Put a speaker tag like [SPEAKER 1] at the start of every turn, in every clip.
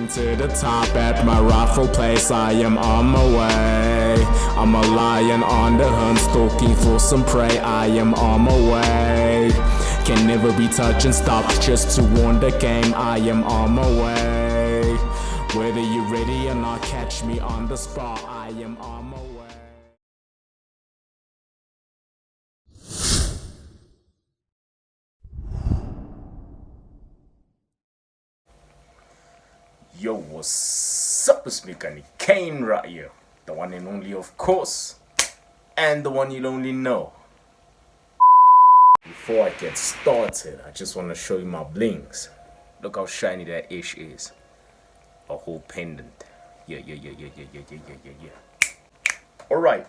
[SPEAKER 1] Climbing to the top at my rightful place, I am on my way. I'm a lion on the hunt, stalking for some prey, I am on my way. Can never be touched and stopped just to win the game, I am on my way. Whether you're ready or not, catch me on the spot, I am on my way.
[SPEAKER 2] Yo, what's up? It's Mechanic Kane right here. The one and only, of course. And the one you'll only know. Before I get started, I just want to show you my blings. Look how shiny that ish is. A whole pendant. Yeah. Alright.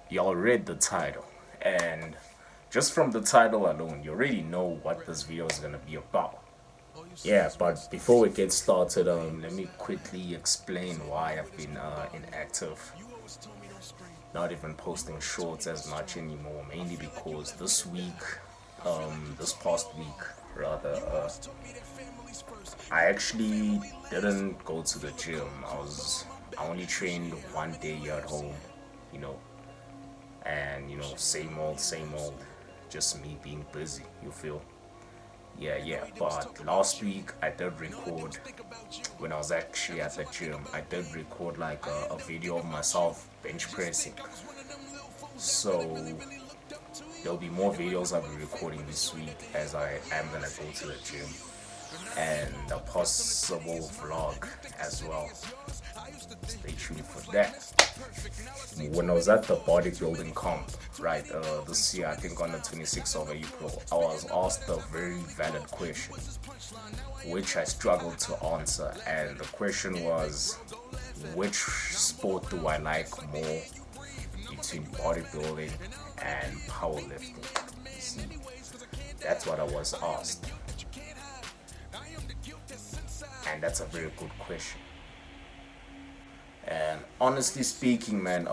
[SPEAKER 2] Y'all read the title. And just from the title alone, you already know what this video is going to be about. Yeah, but before we get started, let me quickly explain why I've been inactive. Not even posting shorts as much anymore, mainly because this past week rather, I actually didn't go to the gym. I only trained one day here at home, and same old, just me being busy, you feel. Yeah, but last week I did record, when I was actually at the gym, I did record like a video of myself bench pressing. So there'll be more videos I'll be recording this week, as I am gonna go to the gym, and a possible vlog as well. Stay tuned for that. When I was at the bodybuilding comp, right, this year, I think on the 26th of April, I was asked a very valid question, which I struggled to answer, and the question was, which sport do I like more between bodybuilding and powerlifting? See, that's what I was asked, and that's a very good question. And honestly speaking, man,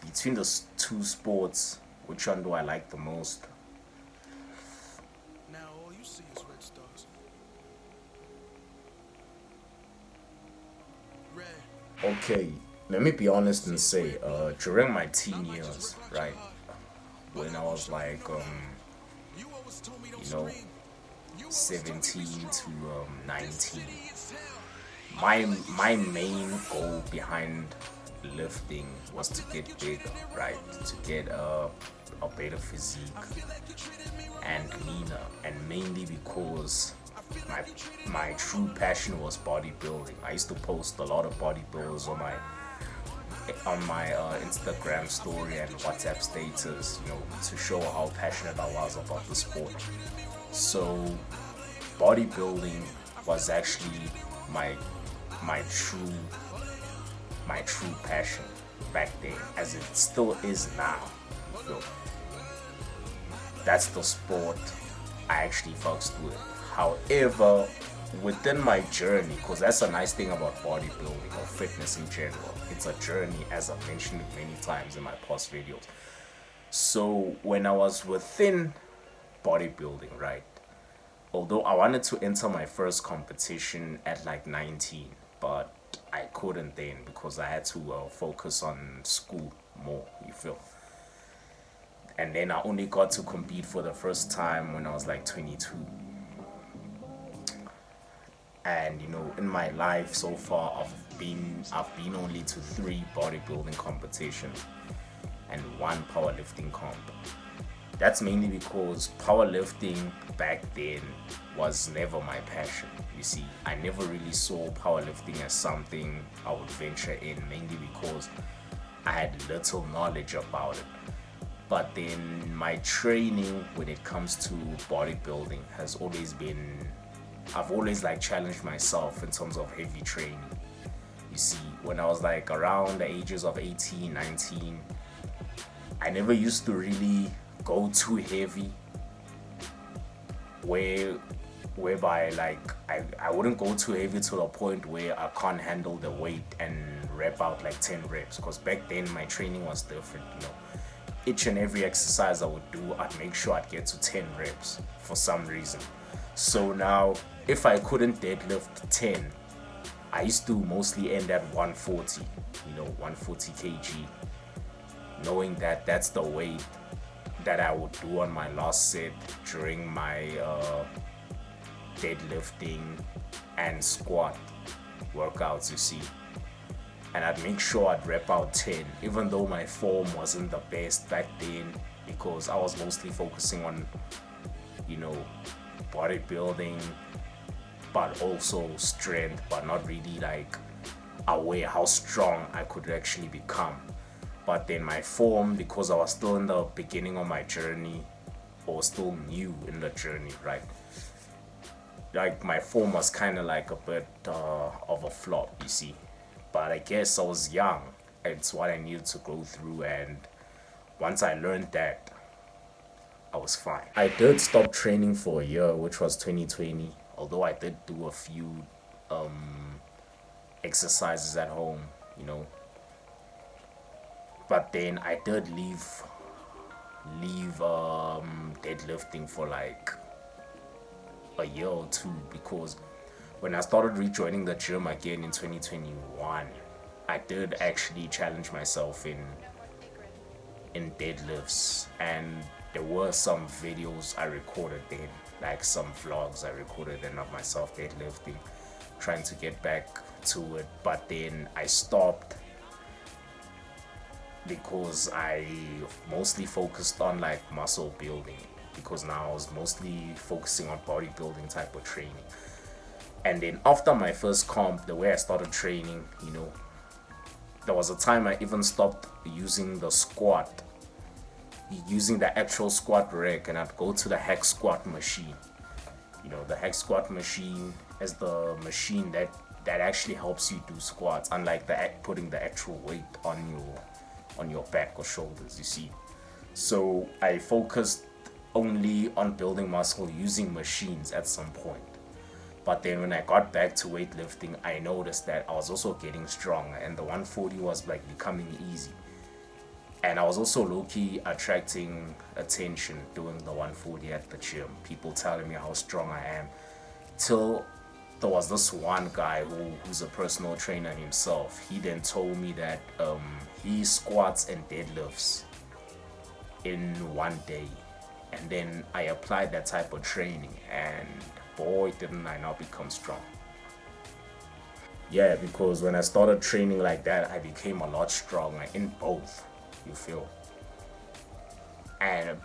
[SPEAKER 2] between the two sports, which one do I like the most?
[SPEAKER 3] Now all you see is red stars. Red.
[SPEAKER 2] Okay, let me be honest and say, during my teen years, right, when I was like, 17 to 19, my main goal behind lifting was to get bigger, right, to get a better physique and leaner, and mainly because my true passion was bodybuilding. I used to post a lot of bodybuilders on my Instagram story and WhatsApp status, to show how passionate I was about the sport. So bodybuilding was actually my true passion back then, as it still is now. So that's the sport I actually fucks with. However, within my journey, because that's a nice thing about bodybuilding or fitness in general, it's a journey, as I've mentioned it many times in my past videos. So when I was within bodybuilding, right, although I wanted to enter my first competition at like 19, but I couldn't then because I had to focus on school more, you feel. And then I only got to compete for the first time when I was like 22. And in my life so far, I've been only to 3 bodybuilding competitions and 1 powerlifting comp. That's mainly because powerlifting back then was never my passion. You see, I never really saw powerlifting as something I would venture in, mainly because I had little knowledge about it. But then my training when it comes to bodybuilding has always been, I've always like challenged myself in terms of heavy training. You see, when I was like around the ages of 18, 19, I never used to really go too heavy, whereby like I wouldn't go too heavy to the point where I can't handle the weight and rep out like 10 reps, because back then my training was different. Each and every exercise I would do, I'd make sure I'd get to 10 reps for some reason. So now if I couldn't deadlift 10, I used to mostly end at 140, 140 kg, knowing that that's the weight that I would do on my last set during my deadlifting and squat workouts, you see. And I'd make sure I'd rep out 10, even though my form wasn't the best back then, because I was mostly focusing on, bodybuilding, but also strength, but not really like aware how strong I could actually become. But then my form, because I was still in the beginning of my journey, or still new in the journey, right? Like my form was kind of like a bit of a flop, you see. But I guess I was young. It's what I needed to go through, and once I learned that, I was fine. I did stop training for a year, which was 2020, although I did do a few exercises at home, But then I did leave deadlifting for like a year or two, because when I started rejoining the gym again in 2021, I did actually challenge myself in deadlifts, and there were some videos I recorded then, like some vlogs I recorded then of myself deadlifting, trying to get back to it. But then I stopped because I mostly focused on like muscle building, because now I was mostly focusing on bodybuilding type of training. And then after my first comp, the way I started training, there was a time I even stopped using the squat, using the actual squat rack, and I'd go to the hack squat machine. The hack squat machine is the machine that actually helps you do squats, unlike putting the actual weight on your back or shoulders, you see. So I focused only on building muscle using machines at some point. But then when I got back to weightlifting, I noticed that I was also getting stronger, and the 140 was like becoming easy. And I was also low-key attracting attention doing the 140 at the gym. People telling me how strong I am. Till there was this one guy who's a personal trainer himself. He then told me that he squats and deadlifts in one day. And then I applied that type of training, and boy, didn't I now become strong. Yeah, because when I started training like that, I became a lot stronger in both, you feel.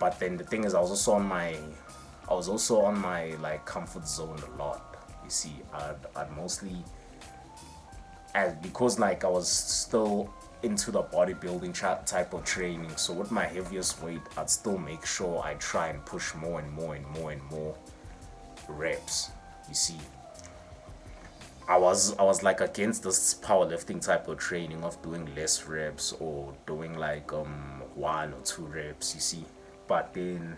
[SPEAKER 2] But then the thing is, I was also on my like comfort zone a lot. You see, I'd mostly, because like I was still into the bodybuilding type of training, so with my heaviest weight, I'd still make sure I try and push more and more and more and more reps. You see, I was like against this powerlifting type of training of doing less reps or doing like 1 or 2 reps, you see. But then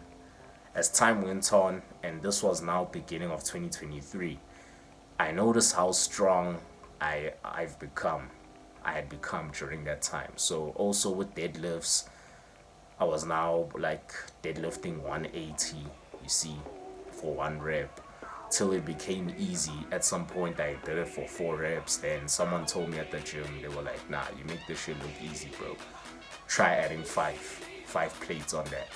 [SPEAKER 2] as time went on, and this was now beginning of 2023, I noticed how strong I had become during that time. So also with deadlifts, I was now like deadlifting 180, you see, for 1 rep, till it became easy. At some point I did it for 4 reps. Then someone told me at the gym, they were like, nah, you make this shit look easy, bro. Try adding 5 plates on that.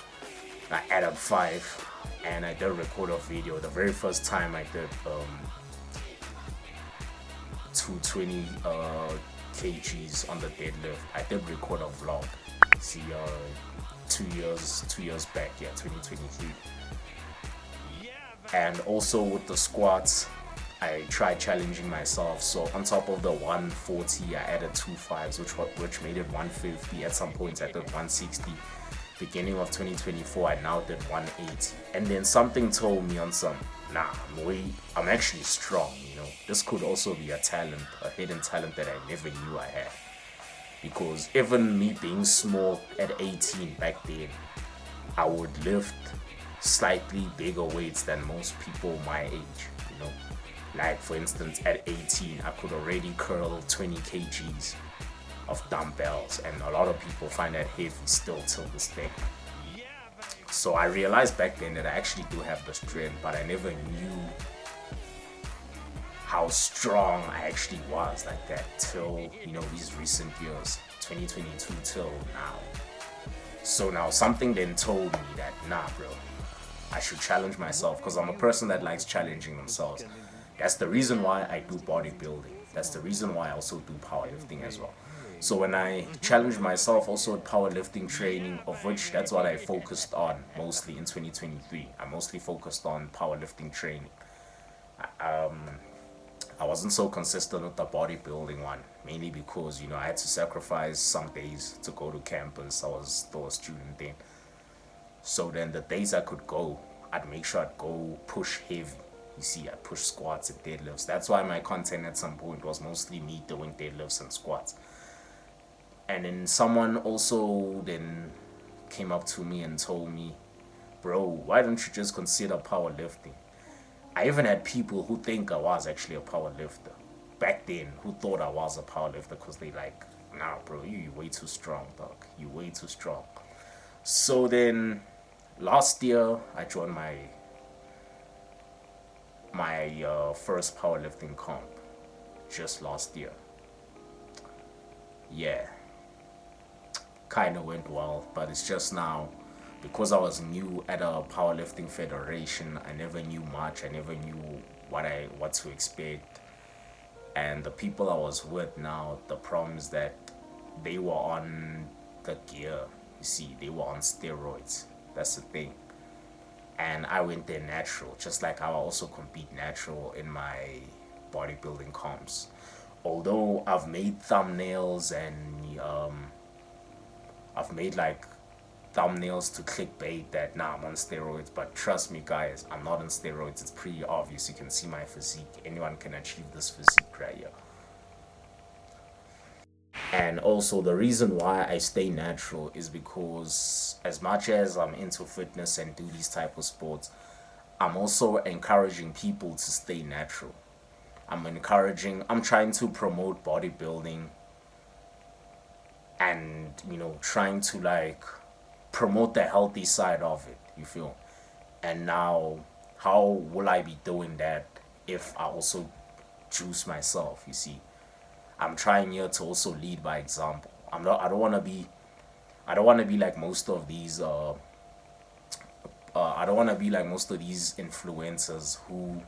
[SPEAKER 2] I added 5, and I did record a video. The very first time I did 220 kgs on the deadlift, I did record a vlog. See, 2 years back, 2023. And also with the squats, I tried challenging myself. So on top of the 140, I added 2 5s, which made it 150. At some points I did 160. Beginning of 2024, I now did 180. And then something told me on some, nah, I'm actually strong, This could also be a talent, a hidden talent that I never knew I had. Because even me being small at 18 back then, I would lift slightly bigger weights than most people my age, Like for instance, at 18, I could already curl 20 kgs of dumbbells, and a lot of people find that heavy still till this day. So I realized back then that I actually do have the strength, but I never knew how strong I actually was like that till, you know, these recent years, 2022 till now. So now something then told me that, nah, bro, I should challenge myself, because I'm a person that likes challenging themselves. That's the reason why I do bodybuilding. That's the reason why I also do powerlifting as well. So when I challenge myself also with powerlifting training, of which that's what I focused on mostly in 2023. I mostly focused on powerlifting training. I wasn't so consistent with the bodybuilding one, mainly because, you know, I had to sacrifice some days to go to campus. I was still a student then. So then the days I could go, I'd make sure I'd go push heavy. You see, I'd push squats and deadlifts. That's why my content at some point was mostly me doing deadlifts and squats. And then someone also then came up to me and told me, bro, why don't you just consider powerlifting? I even had people who think I was actually a powerlifter back then, who thought I was a powerlifter, because they like, nah, bro, you way too strong, dog. You way too strong. So then last year I joined my first powerlifting comp, just last year. Yeah, kind of went well, but it's just now, because I was new at a powerlifting federation, I never knew much. I never knew what to expect. And the people I was with now, the problem is that they were on the gear. You see, they were on steroids. That's the thing. And I went there natural, just like how I also compete natural in my bodybuilding comps. Although I've made thumbnails and I've made like thumbnails to clickbait that, nah, I'm on steroids, but trust me guys, I'm not on steroids. It's pretty obvious. You can see my physique. Anyone can achieve this physique right here. And also the reason why I stay natural is because as much as I'm into fitness and do these type of sports, I'm also encouraging people to stay natural. I'm trying to promote bodybuilding and, you know, trying to like promote the healthy side of it, you feel? And now, how will I be doing that if I also juice myself, you see? I'm trying here to also lead by example. I don't want to be like most of these I don't want to be like most of these influencers who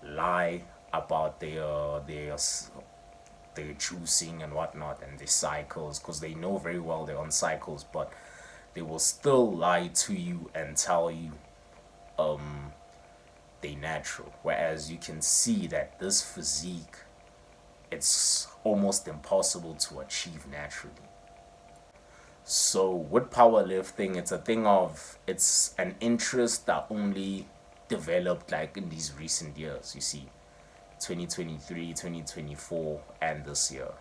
[SPEAKER 2] lie about their juicing and whatnot and their cycles, because they know very well they're on cycles, but they will still lie to you and tell you they natural. Whereas you can see that this physique, it's almost impossible to achieve naturally. So with powerlifting, it's an interest that only developed like in these recent years, you see, 2023, 2024, and this year.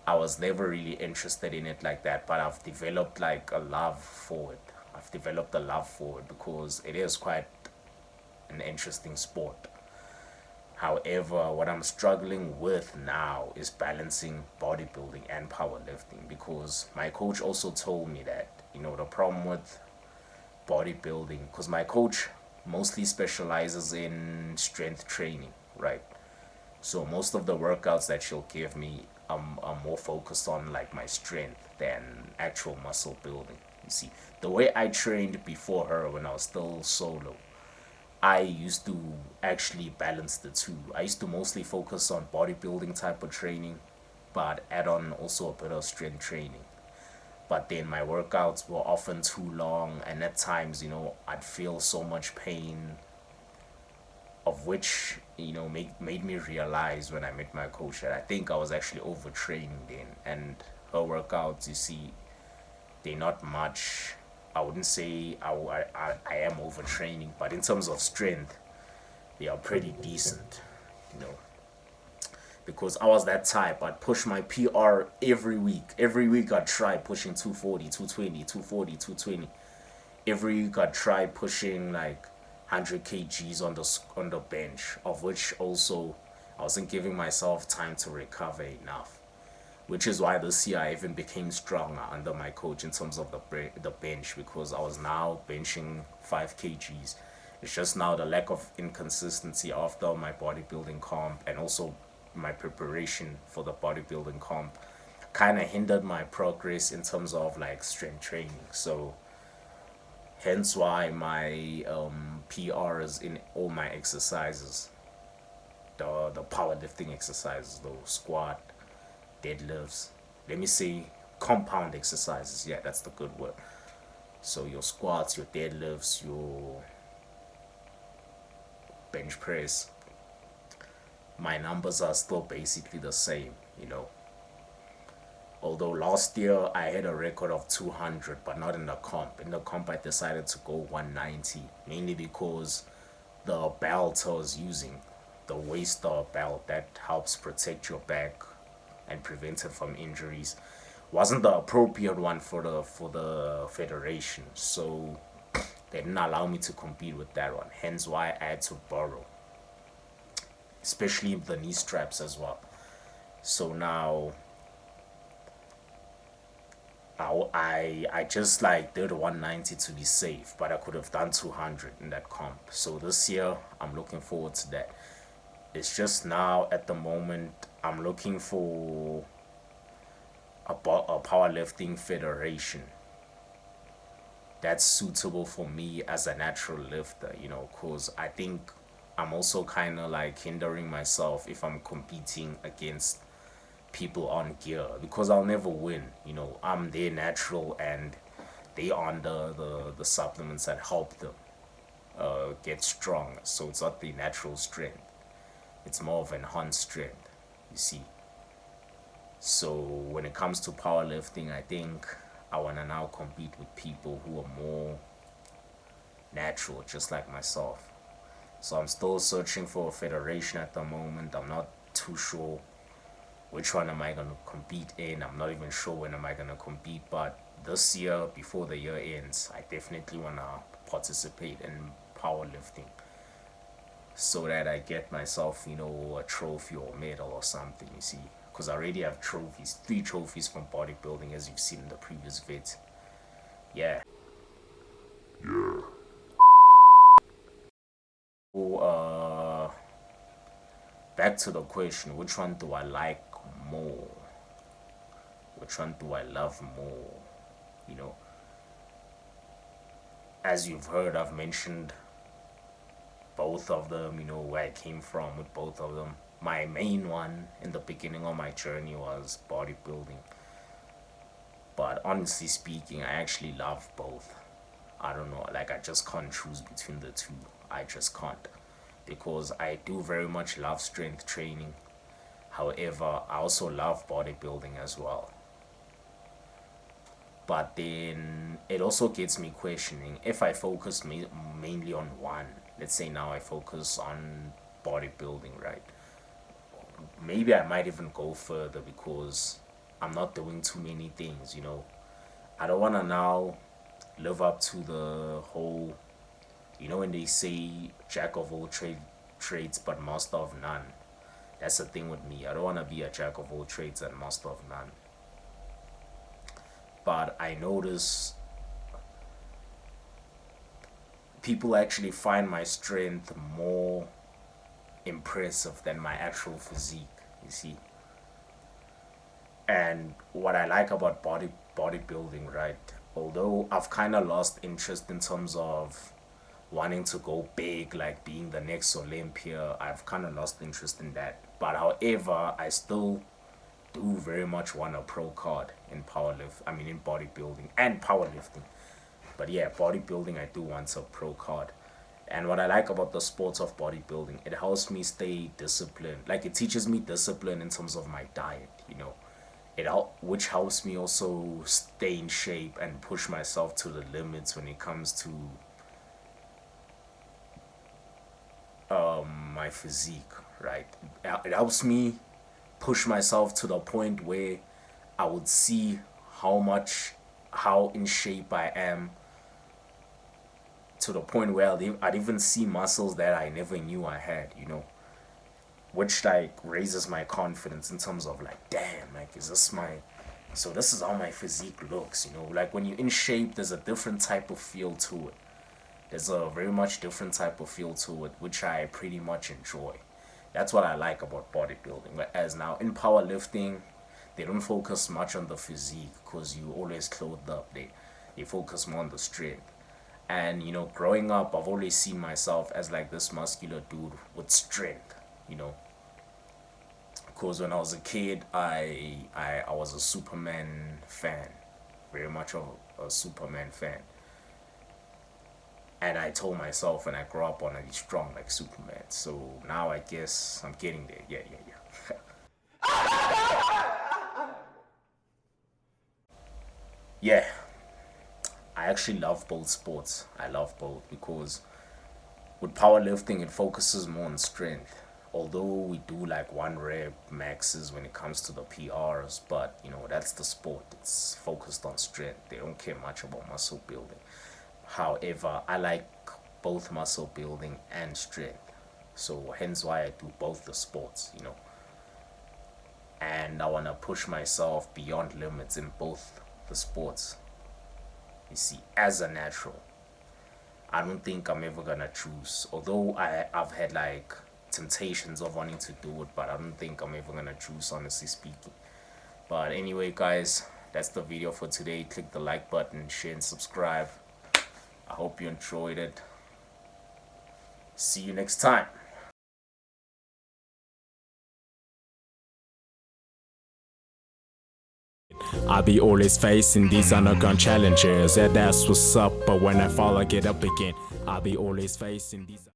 [SPEAKER 2] I was never really interested in it like that, but I've developed like a love for it. I've developed a love for it because it is quite an interesting sport. However, what I'm struggling with now is balancing bodybuilding and powerlifting, because my coach also told me that, you know, the problem with bodybuilding, because my coach mostly specializes in strength training, right? So most of the workouts that she'll give me, I'm more focused on like my strength than actual muscle building. You see, the way I trained before her when I was still solo, I used to actually balance the two. I used to mostly focus on bodybuilding type of training, but add on also a bit of strength training. But then my workouts were often too long, and at times, you know, I'd feel so much pain, of which, you know, made me realize when I met my coach that I think I was actually overtraining then. And her workouts, you see, they're not much. I wouldn't say I am overtraining, but in terms of strength, they are pretty decent, you know. Because I was that type, I'd push my PR every week. Every week I'd try pushing 240, 220, 240, 220. Every week I'd try pushing like 100 kgs on the bench, of which also I wasn't giving myself time to recover enough. Which is why this year I even became stronger under my coach in terms of the bench, because I was now benching 5 kgs It's just now the lack of inconsistency after my bodybuilding comp and also my preparation for the bodybuilding comp kind of hindered my progress in terms of like strength training. So hence why my PRs in all my exercises, the powerlifting exercises, though squat, deadlifts, let me say compound exercises, yeah, that's the good word. So your squats, your deadlifts, your bench press, my numbers are still basically the same, you know. Although last year I had a record of 200, but not in the comp. In the comp I decided to go 190, mainly because the belt I was using, the waist-star belt that helps protect your back and prevent it from injuries, wasn't the appropriate one for the federation. So they didn't allow me to compete with that one. Hence why I had to borrow, especially the knee straps as well. So now I just like did 190 to be safe, but I could have done 200 in that comp. So this year I'm looking forward to that. It's just now at the moment I'm looking for a powerlifting federation that's suitable for me as a natural lifter, you know, because I think I'm also kind of like hindering myself if I'm competing against people on gear, because I'll never win. You know, I'm their natural and they on the supplements that help them get strong. So it's not the natural strength, it's more of enhanced strength, you see. So when it comes to powerlifting, I think I want to now compete with people who are more natural, just like myself. So I'm still searching for a federation at the moment. I'm not too sure which one am I going to compete in. I'm not even sure when am I going to compete. But this year, before the year ends, I definitely want to participate in powerlifting, so that I get myself, you know, a trophy or medal or something, you see. Because I already have trophies, 3 trophies from bodybuilding, as you've seen in the previous vids. Yeah. So, back to the question, which one do I like more? Which one do I love more? You know, as you've heard, I've mentioned both of them, you know, where I came from with both of them. My main one in the beginning of my journey was bodybuilding. But honestly speaking, I actually love both. I don't know, like I just can't choose between the two. I just can't. Because I do very much love strength training. However, I also love bodybuilding as well. But then it also gets me questioning, if I focus mainly on one, let's say now I focus on bodybuilding, right? Maybe I might even go further because I'm not doing too many things, you know. I don't want to now live up to the whole, you know, when they say jack of all trades but master of none. That's the thing with me. I don't want to be a jack of all trades and master of none. But I notice people actually find my strength more impressive than my actual physique, you see. And what I like about bodybuilding, right, although I've kind of lost interest in terms of wanting to go big, like being the next Olympia, I've kind of lost interest in that. But however, I still do very much want a pro card in in bodybuilding and powerlifting. But yeah, bodybuilding, I do want a pro card. And what I like about the sports of bodybuilding, it helps me stay disciplined. Like it teaches me discipline in terms of my diet, you know. Which helps me also stay in shape and push myself to the limits when it comes to my physique, right? It helps me push myself to the point where I would see how in shape I am, to the point where I'd even see muscles that I never knew I had, you know, which like raises my confidence in terms of like, damn, like this is how my physique looks, you know. Like when you're in shape, there's a different type of feel to it. There's a very much different type of feel to it, which I pretty much enjoy. That's what I like about bodybuilding. Whereas now in powerlifting, they don't focus much on the physique because you always clothed up. They focus more on the strength. And you know, growing up, I've always seen myself as like this muscular dude with strength. You know, because when I was a kid, I was a Superman fan, very much of a Superman fan. And I told myself when I grow up, I want to be strong like Superman. So now I guess I'm getting there. Yeah. Yeah, I actually love both sports. I love both because with powerlifting, it focuses more on strength. Although we do like one rep maxes when it comes to the PRs, but you know, that's the sport. It's focused on strength. They don't care much about muscle building. However, I like both muscle building and strength. So hence why I do both the sports, you know. And I want to push myself beyond limits in both the sports. You see, as a natural, I don't think I'm ever gonna choose. Although I've had like temptations of wanting to do it, but I don't think I'm ever gonna choose, honestly speaking. But anyway, guys, that's the video for today. Click the like button, share and subscribe. I hope you enjoyed it. See you next time.
[SPEAKER 1] I be always facing these underground challenges. Yeah, that's what's up. But when I fall, I get up again. I be always facing these.